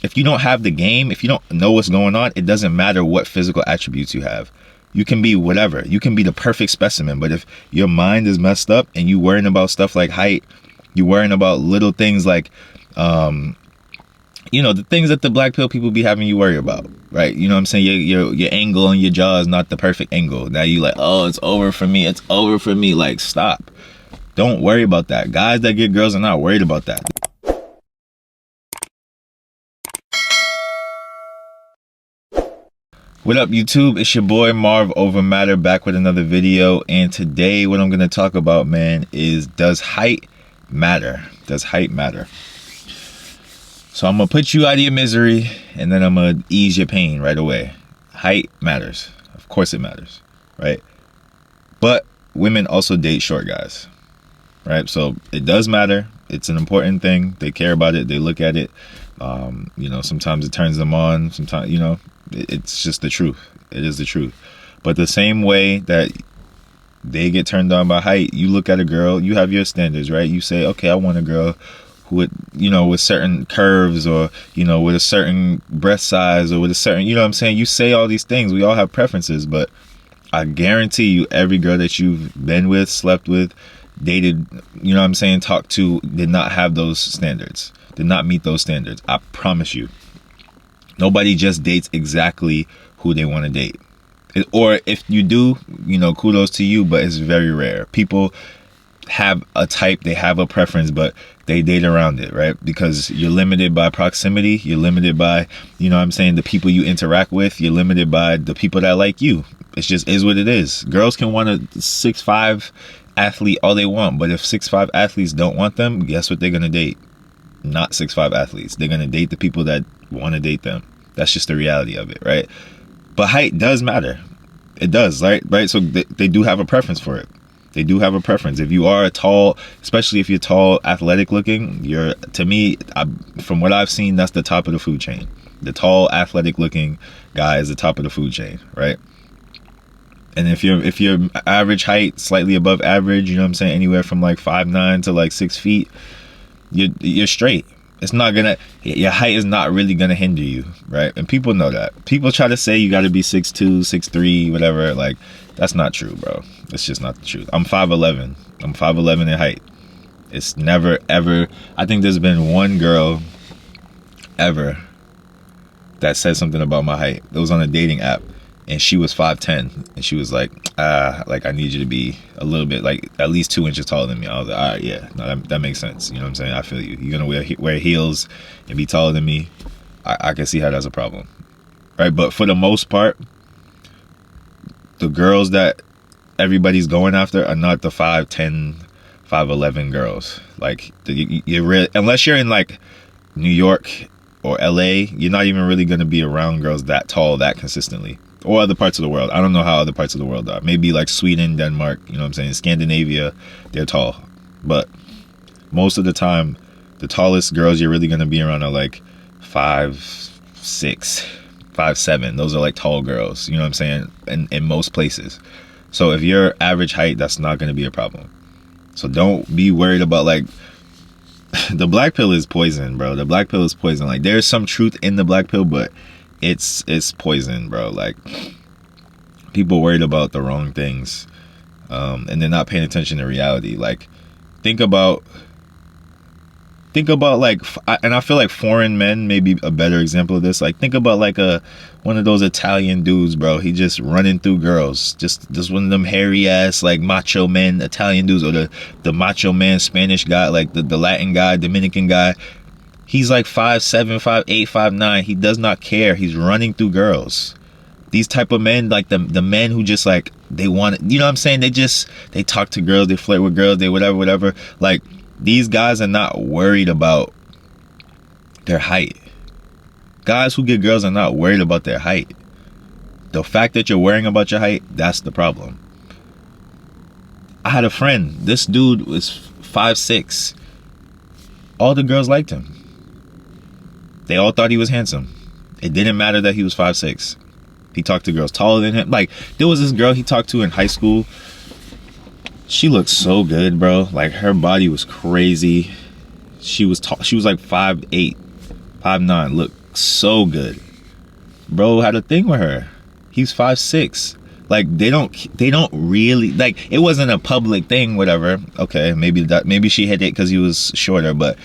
if you don't have the game, if you don't know what's going on, it doesn't matter what physical attributes you have. You can be whatever. You can be the perfect specimen, but if your mind is messed up and you worrying about stuff like height, you worrying about little things like, you know, the things that the black pill people be having you worry about, right? You know what I'm saying? Your angle on your jaw is not the perfect angle. Now you like, oh, it's over for me. It's over for me. Like, stop. Don't worry about that. Guys that get girls are not worried about that. What up, YouTube? It's your boy Marv Over Matter, back with another video. And today what I'm going to talk about, man, is does height matter? Does height matter? So I'm going to put you out of your misery and then I'm going to ease your pain right away. Height matters. Of course it matters, right? But women also date short guys, right? So it does matter. It's an important thing. They care about it. They look at it. You know, sometimes it turns them on. Sometimes, you know, it's just the truth. It is the truth. But the same way that they get turned on by height, you look at a girl, you have your standards, right? You say, okay, I want a girl who would, you know, with certain curves, or, you know, with a certain breast size, or with a certain, you know what I'm saying? You say all these things. We all have preferences, but I guarantee you every girl that you've been with, slept with, dated, you know what I'm saying, talked to, did not have those standards, did not meet those standards. I promise you. Nobody just dates exactly who they want to date. Or if you do, you know, kudos to you, but it's very rare. People have a type, they have a preference, but they date around it, right? Because you're limited by proximity. You're limited by, you know what I'm saying, the people you interact with. You're limited by the people that like you. It just is what it is. Girls can want a 6'5" athlete all they want, but if 6'5" athletes don't want them, guess what they're going to date? Not 6'5" athletes. They're going to date the people that want to date them. That's just the reality of it, right? But height does matter. It does, right? So they do have a preference for it. They do have a preference. If you are a tall, especially if you're tall, athletic looking, you're, to me, from what I've seen, that's the top of the food chain. The tall, athletic looking guy is the top of the food chain, right? And if you're average height, slightly above average, you know what I'm saying, anywhere from like 5'9" to like 6 feet, you're straight. It's not gonna, your height is not really gonna hinder you, right? And people know that. People try to say you gotta be 6'2", 6'3", whatever. Like, that's not true, bro. It's just not the truth. I'm 5'11". I'm 5'11" in height. It's never, ever, I think there's been one girl ever that said something about my height. It was on a dating app, and she was 5'10", and she was like, I need you to be a little bit, like, at least 2 inches taller than me. I was like, all right, yeah, no, that makes sense. You know what I'm saying? I feel you. You're gonna wear heels and be taller than me. I can see how that's a problem, right? But for the most part, the girls that everybody's going after are not the 5'10", 5'11" girls. Like, unless you're in like New York or LA, you're not even really gonna be around girls that tall that consistently. Or other parts of the world. I don't know how other parts of the world are. Maybe like Sweden, Denmark, you know what I'm saying? Scandinavia, they're tall. But most of the time, the tallest girls you're really going to be around are like 5'6", 5'7". Those are like tall girls, you know what I'm saying? In most places. So if you're average height, that's not going to be a problem. So don't be worried about like, the black pill is poison, bro. The black pill is poison. Like, there's some truth in the black pill, but it's poison, bro. Like, people worried about the wrong things, and they're not paying attention to reality. Like, think about like, and I feel like foreign men may be a better example of this. Like, think about like one of those Italian dudes, bro. He just running through girls, just one of them hairy ass like macho men Italian dudes, or the macho man Spanish guy, like the Latin guy, Dominican guy. He's like 5'7", 5'8", 5'9". He does not care. He's running through girls. These type of men, like the men who just like, they want it, you know what I'm saying? They talk to girls, they flirt with girls, they whatever. Like, these guys are not worried about their height. Guys who get girls are not worried about their height. The fact that you're worrying about your height, that's the problem. I had a friend. This dude was 5'6". All the girls liked him. They all thought he was handsome. It didn't matter that he was 5'6". He talked to girls taller than him. Like, there was this girl he talked to in high school. She looked so good, bro. Like, her body was crazy. She was tall. She was like 5'8", 5'9". Looked so good. Bro had a thing with her. He's 5'6". Like they don't really, like, it wasn't a public thing, whatever. Okay, maybe she hit it because he was shorter, but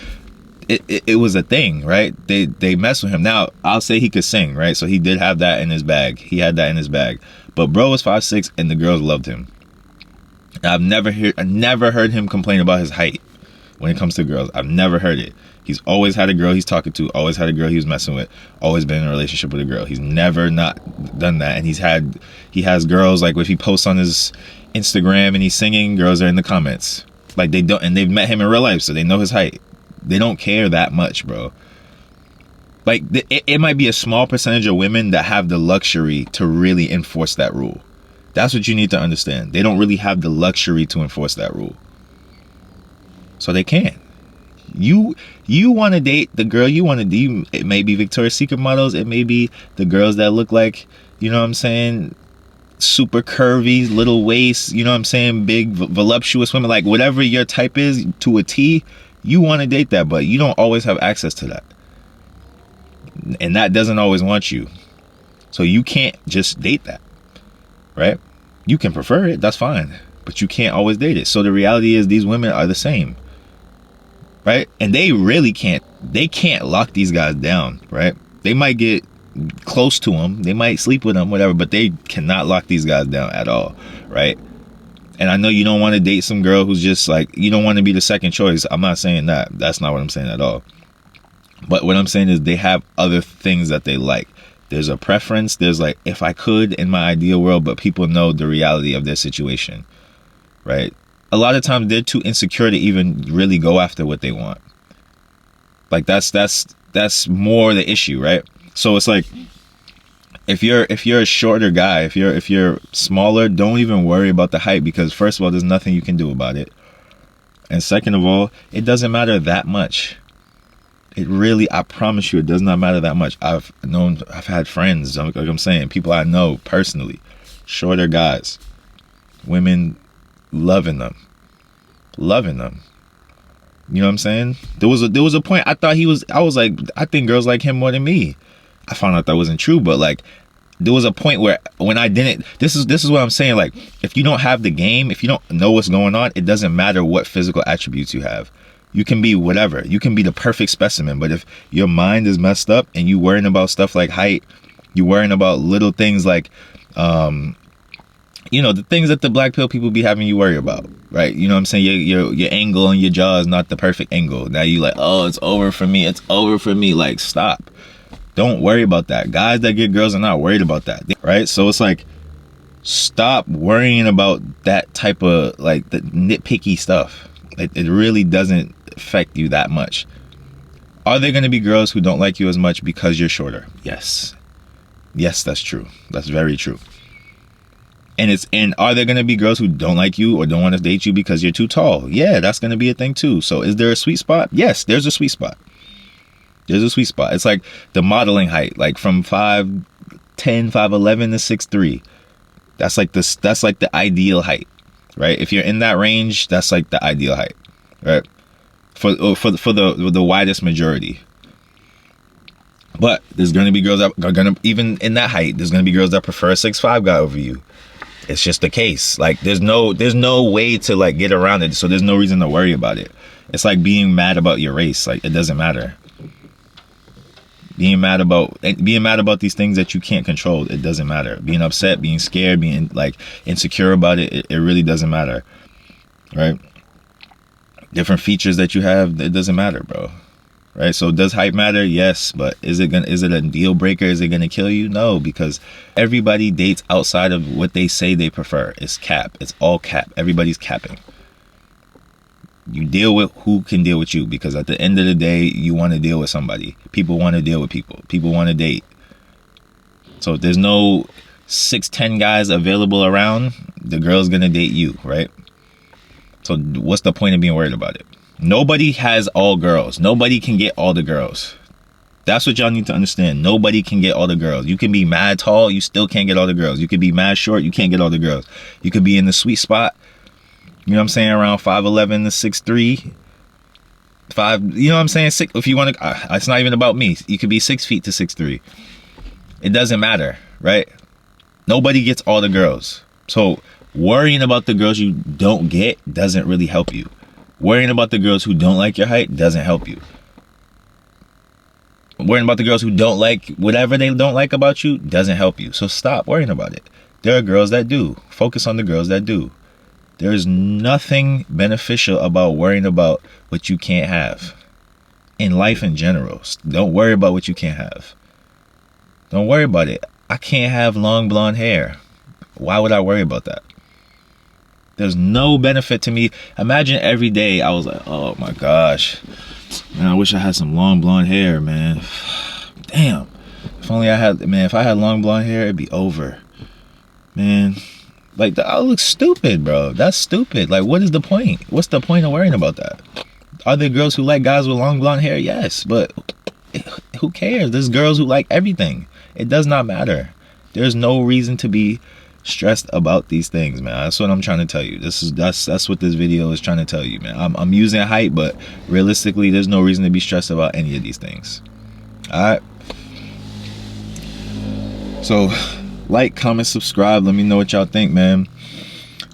it was a thing, right? They messed with him. Now I'll say he could sing, right? So he did have that in his bag. He had that in his bag. But bro was 5'6", and the girls loved him. I never heard him complain about his height when it comes to girls. I've never heard it. He's always had a girl he's talking to, always had a girl he was messing with, always been in a relationship with a girl. He's never not done that. And he has girls, like if he posts on his Instagram and he's singing, girls are in the comments. Like they've met him in real life, so they know his height. They don't care that much, bro. Like it might be a small percentage of women that have the luxury to really enforce that rule. That's what you need to understand. They don't really have the luxury to enforce that rule. So they can't. You want to date the girl you want to date. It may be Victoria's Secret models. It may be the girls that look like, you know what I'm saying, super curvy, little waist, you know what I'm saying, big, voluptuous women. Like whatever your type is to a T, you want to date that, but you don't always have access to that. And that doesn't always want you. So you can't just date that, right? You can prefer it, that's fine, but you can't always date it. So the reality is these women are the same, right? And they can't lock these guys down, right? They might get close to them, they might sleep with them, whatever, but they cannot lock these guys down at all, right? And I know you don't want to date some girl who's just like, you don't want to be the second choice. I'm not saying that. That's not what I'm saying at all. But what I'm saying is they have other things that they like. There's a preference. There's like, if I could in my ideal world, but people know the reality of their situation, right? A lot of times they're too insecure to even really go after what they want. Like that's more the issue, right? So it's like, if you're a shorter guy, if you're smaller, don't even worry about the height, because first of all, there's nothing you can do about it. And second of all, it doesn't matter that much. It really, I promise you, it does not matter that much. I've had friends, like I'm saying, people I know personally, shorter guys, women loving them. You know what I'm saying? There was a point I was like, I think girls like him more than me. I found out that wasn't true, but like there was a point where when I didn't, this is what I'm saying, like if you don't have the game, if you don't know what's going on, it doesn't matter what physical attributes you have. You can be whatever. You can be the perfect specimen, but if your mind is messed up and you worrying about stuff like height, you worrying about little things like, you know, the things that the black pill people be having you worry about, right? You know what I'm saying? Your angle on your jaw is not the perfect angle. Now you like, oh, it's over for me. It's over for me. Like, stop. Don't worry about that. Guys that get girls are not worried about that, right? So it's like, stop worrying about that type of like the nitpicky stuff. It really doesn't affect you that much. Are there going to be girls who don't like you as much because you're shorter? Yes, that's true. That's very true. And are there going to be girls who don't like you or don't want to date you because you're too tall? Yeah, that's going to be a thing too. So is there a sweet spot? Yes, there's a sweet spot. There's a sweet spot. It's like the modeling height, like from 5'10", 5'11" to 6'3". That's like the ideal height, right? If you're in that range, that's like the ideal height, right? For the widest majority. But there's going to be girls that are going to, even in that height, there's going to be girls that prefer a 6'5" guy over you. It's just the case. Like there's no way to like get around it. So there's no reason to worry about it. It's like being mad about your race. Like it doesn't matter. Being mad about these things that you can't control, it doesn't matter. Being upset, being scared, being like insecure about it, it really doesn't matter, right? Different features that you have, it doesn't matter, bro. Right? So does height matter? Yes, but is it a deal breaker? Is it gonna kill you? No, because everybody dates outside of what they say they prefer. It's cap. It's all cap. Everybody's capping. You deal with who can deal with you, because at the end of the day, you want to deal with somebody. People want to deal with people. People want to date. So if there's no 6'10" guys available around, the girl's gonna date you, right? So what's the point of being worried about it? Nobody has all girls. Nobody can get all the girls. That's what y'all need to understand. Nobody can get all the girls. You can be mad tall, you still can't get all the girls. You could be mad short, you can't get all the girls. You could be in the sweet spot, you know what I'm saying, around 5'11" to 6'3", 5, you know what I'm saying? 6, if you want to, it's not even about me. You could be 6 feet to 6'3". It doesn't matter, right? Nobody gets all the girls. So worrying about the girls you don't get doesn't really help you. Worrying about the girls who don't like your height doesn't help you. Worrying about the girls who don't like whatever they don't like about you doesn't help you. So stop worrying about it. There are girls that do. Focus on the girls that do. There is nothing beneficial about worrying about what you can't have. In life in general, don't worry about what you can't have. Don't worry about it. I can't have long blonde hair. Why would I worry about that? There's no benefit to me. Imagine every day I was like, oh my gosh, man, I wish I had some long blonde hair, man. Damn. If only I had, man, if I had long blonde hair, it'd be over. Man, like, I look stupid, bro. That's stupid. Like, what is the point? What's the point of worrying about that? Are there girls who like guys with long blonde hair? Yes, but who cares? There's girls who like everything. It does not matter. There's no reason to be stressed about these things, man. That's what I'm trying to tell you. That's what this video is trying to tell you, man. I'm using height, but realistically, there's no reason to be stressed about any of these things. All right. So, like, comment, subscribe. Let me know what y'all think, man.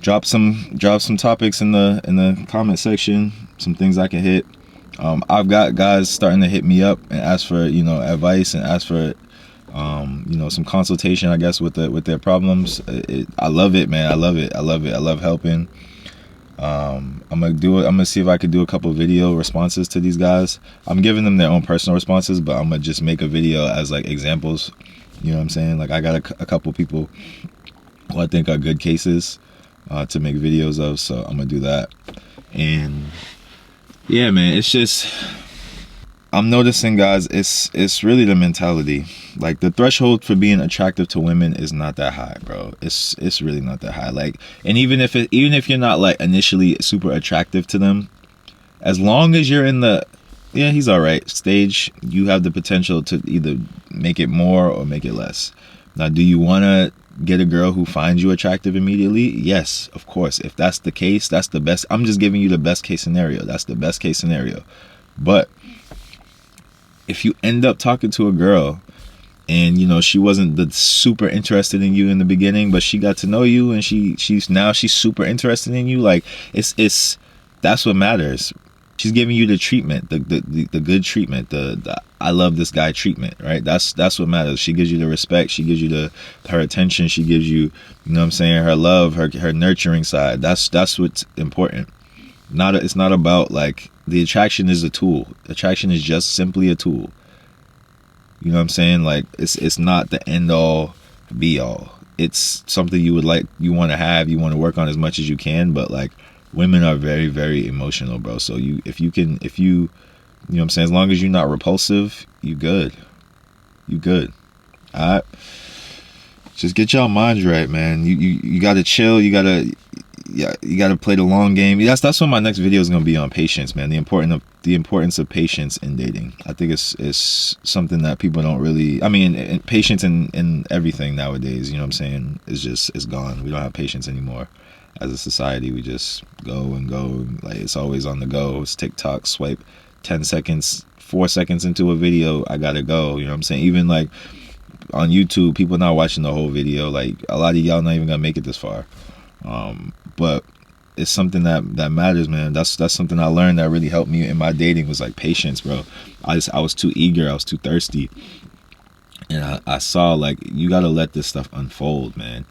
Drop some topics in the comment section. Some things I can hit. I've got guys starting to hit me up and ask for, you know, advice and ask for, you know, some consultation, I guess, with their problems. I love it, man. I love it. I love helping. I'm gonna see if I could do a couple video responses to these guys. I'm giving them their own personal responses, but I'm gonna just make a video as like examples. You know what I'm saying? Like, I got a couple people who I think are good cases to make videos of, so I'm gonna do that. And yeah, man, it's just, I'm noticing, guys, it's really the mentality. Like, the threshold for being attractive to women is not that high, bro. It's really not that high. Like, and even if you're not like initially super attractive to them, as long as you're in the, yeah, he's all right stage, you have the potential to either make it more or make it less. Now, do you want to get a girl who finds you attractive immediately? Yes, of course. If that's the case, that's the best. I'm just giving you the best case scenario. That's the best case scenario. But if you end up talking to a girl and, you know, she wasn't the super interested in you in the beginning, but she got to know you and she's super interested in you, like, it's that's what matters. She's giving you the treatment, the good treatment, the I love this guy treatment, right? That's what matters. She gives you the respect, she gives you her attention, she gives you, you know what I'm saying, her love, her nurturing side. That's what's important. It's not about, like, the attraction is a tool. Attraction is just simply a tool. You know what I'm saying? Like, it's not the end all be all. It's something you want to have, you want to work on as much as you can, but, like, women are very, very emotional, bro. So if you know what I'm saying, as long as you're not repulsive, you good. You good. All right. Just get y'all minds right, man. You gotta chill. You gotta play the long game. That's what my next video is gonna be on, patience, man. The importance of patience in dating. I think it's something that people don't really. I mean, patience in everything nowadays. You know what I'm saying? It's gone. We don't have patience anymore. As a society, we just go and go. Like, it's always on the go. It's TikTok, swipe 10 seconds, 4 seconds into a video, I gotta go. You know what I'm saying? Even like on YouTube, people not watching the whole video. Like, a lot of y'all not even gonna make it this far. But it's something that matters, man. That's something I learned that really helped me in my dating, was like patience, bro. I was too eager, I was too thirsty, and I saw, like, you gotta let this stuff unfold, man.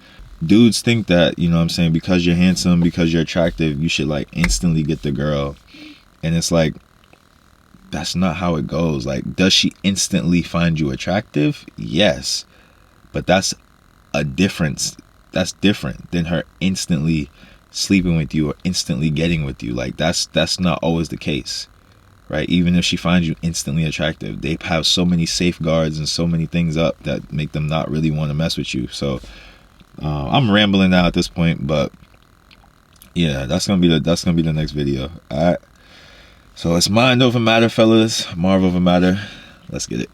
Dudes think that, you know what I'm saying, because you're handsome, because you're attractive, you should, like, instantly get the girl. And it's like, that's not how it goes. Like, does she instantly find you attractive? Yes. But that's a difference. That's different than her instantly sleeping with you or instantly getting with you. Like, that's not always the case, right? Even if she finds you instantly attractive, they have so many safeguards and so many things up that make them not really want to mess with you. So I'm rambling now at this point, but yeah, that's gonna be the next video. All right, so it's mind over matter, fellas. Marv over matter. Let's get it.